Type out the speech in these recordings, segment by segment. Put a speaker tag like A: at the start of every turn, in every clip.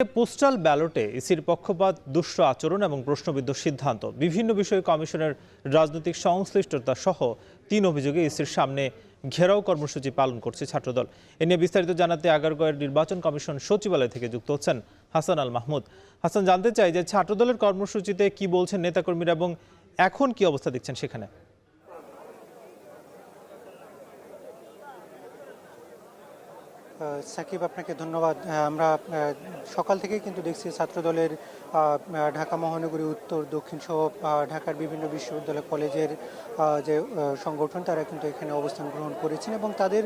A: Postal ব্যালটে ইসির পক্ষপাত, দুষ্ট আচরণ এবং প্রশ্নবিদ্ধ সিদ্ধান্ত, বিভিন্ন বিষয়ে কমিশনের রাজনৈতিক সংশ্লিষ্টতা সহ ৩ অভিযোগে ইসির সামনে ঘেরাও কর্মসূচি পালন করছে ছাত্রদল। এ নিয়ে বিস্তারিত জানাতে আগারগাঁওয়ের নির্বাচন কমিশন সচিবালয় থেকে যুক্ত হচ্ছেন হাসান আল মাহমুদ। হাসান, জানতে চাই যে ছাত্রদলের কর্মসূচিতে কি বলছেন নেতাকর্মীরা এবং এখন কি অবস্থা দেখছেন সেখানে?
B: সাকিব, আপনাকে ধন্যবাদ। আমরা সকাল থেকেই কিন্তু দেখছি ছাত্রদলের ঢাকা মহানগরী উত্তর, দক্ষিণ সহ ঢাকার বিভিন্ন বিশ্ববিদ্যালয় কলেজের যে সংগঠন, তারা কিন্তু এখানে অবস্থান গ্রহণ করেছেন এবং তাদের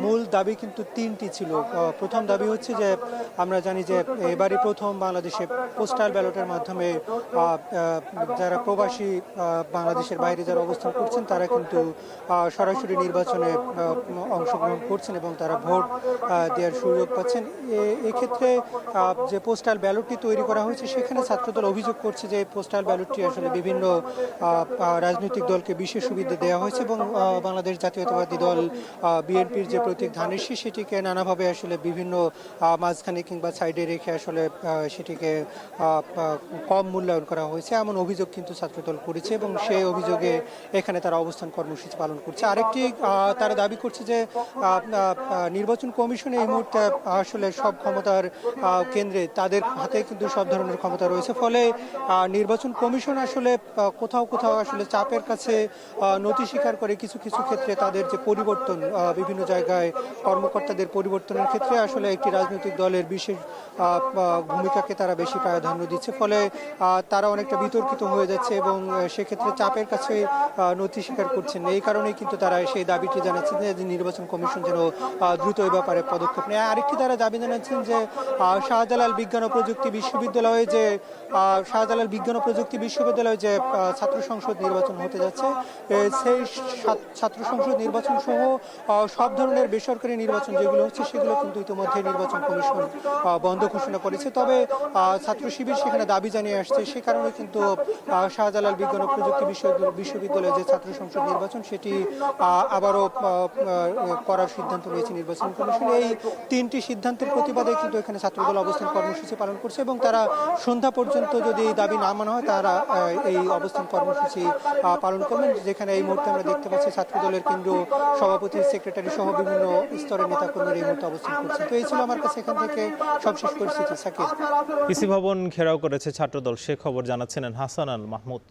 B: মূল দাবি কিন্তু 3টি ছিল। প্রথম দাবি হচ্ছে যে আমরা জানি যে এবারই প্রথম বাংলাদেশে পোস্টাল ব্যালটের মাধ্যমে যারা প্রবাসী বাংলাদেশের বাইরে যারা অবস্থান করছেন তারা কিন্তু সরাসরি নির্বাচনে অংশগ্রহণ করছেন এবং তারা ভোট দেওয়ার সুযোগ পাচ্ছেন। এক্ষেত্রে যে পোস্টাল ব্যালটটি তৈরি করা হয়েছে সেখানে ছাত্রদল অভিযোগ করছে যে পোস্টাল ব্যালটটি আসলে বিভিন্ন রাজনৈতিক দলকে বিশেষ সুবিধা দেওয়া হয়েছে এবং বাংলাদেশ জাতীয়তাবাদী দল বিএনপির যে প্রতীক ধানের শীষ, সেটিকে নানাভাবে আসলে বিভিন্ন মাঝখানে কিংবা সাইডে রেখে আসলে সেটিকে কম মূল্যায়ন করা হয়েছে, এমন অভিযোগ কিন্তু ছাত্রদল করেছে এবং সেই অভিযোগে এখানে তারা অবস্থান কর্মসূচি পালন করছে। আরেকটি তারা দাবি করছে যে নির্বাচন কমিশনে এই মুহূর্তে আসলে সব ক্ষমতার কেন্দ্রে তাদের হাতে কিন্তু সব ধরনের ক্ষমতা রয়েছে, ফলে নির্বাচন কমিশন আসলে কোথাও কোথাও আসলে চাপের কাছে নতি স্বীকার করে কিছু কিছু ক্ষেত্রে তাদের যে পরিবর্তন, বিভিন্ন জায়গায় কর্মকর্তাদের পরিবর্তনের ক্ষেত্রে আসলে একটি রাজনৈতিক দলের বিশেষ ভূমিকাকে তারা বেশি প্রাধান্য দিচ্ছে, ফলে তারা অনেকটা বিতর্কিত হয়ে যাচ্ছে এবং সেক্ষেত্রে চাপের কাছে নতি স্বীকার করছেন। এই কারণেই কিন্তু তারা সেই দাবিটি জানাচ্ছেন যে নির্বাচন কমিশন যেন দ্রুত এই ব্যাপারে পদক্ষেপ নেয়। আরেকটি তারা দাবি জানাচ্ছেন যে শাহজালাল বিজ্ঞান ও প্রযুক্তি বিশ্ববিদ্যালয়ে যে ছাত্র সংসদ নির্বাচন হতে যাচ্ছে, সেই ছাত্র সংসদ নির্বাচন সহ সব ধরনের বেসরকারি নির্বাচন যেগুলো হচ্ছে সেগুলো কিন্তু ইতিমধ্যে নির্বাচন কমিশন বন্ধ ঘোষণা করেছে। তবে ছাত্র শিবির সেখানে দাবি জানিয়ে আসছে, সে কারণে কিন্তু শাহজালাল বিজ্ঞান ও প্রযুক্তি বিশ্ববিদ্যালয়ে যে ছাত্র সংসদ নির্বাচন সেটি আবারও করার সিদ্ধান্ত নিয়েছে নির্বাচন কমিশন। এই 3টি সিদ্ধান্তের প্রতিবাদে কিন্তু এখানে ছাত্রদল অবস্থান কর্মসূচি পালন করছে এবং তারা সন্ধ্যা পর্যন্ত যদি এই দাবি না মানা হয় তারা এই অবস্থান কর্মসূচি পালন করবেন, যেখানে এই মুহূর্তে আমরা দেখতে পাচ্ছি ছাত্রদলের কেন্দ্রীয় সভাপতি, সেক্রেটারি সহ বিভিন্ন স্তরের নেতাকর্মীরা এই মুহূর্তে অবস্থান করছে। তো এই ছিল আমার কাছে এখান থেকে সবশেষ পরিস্থিতি। সাকিব,
A: ইসি ভবন ঘেরাও করেছে ছাত্রদল, সে খবর জানাচ্ছিলেন হাসান আল মাহমুদ।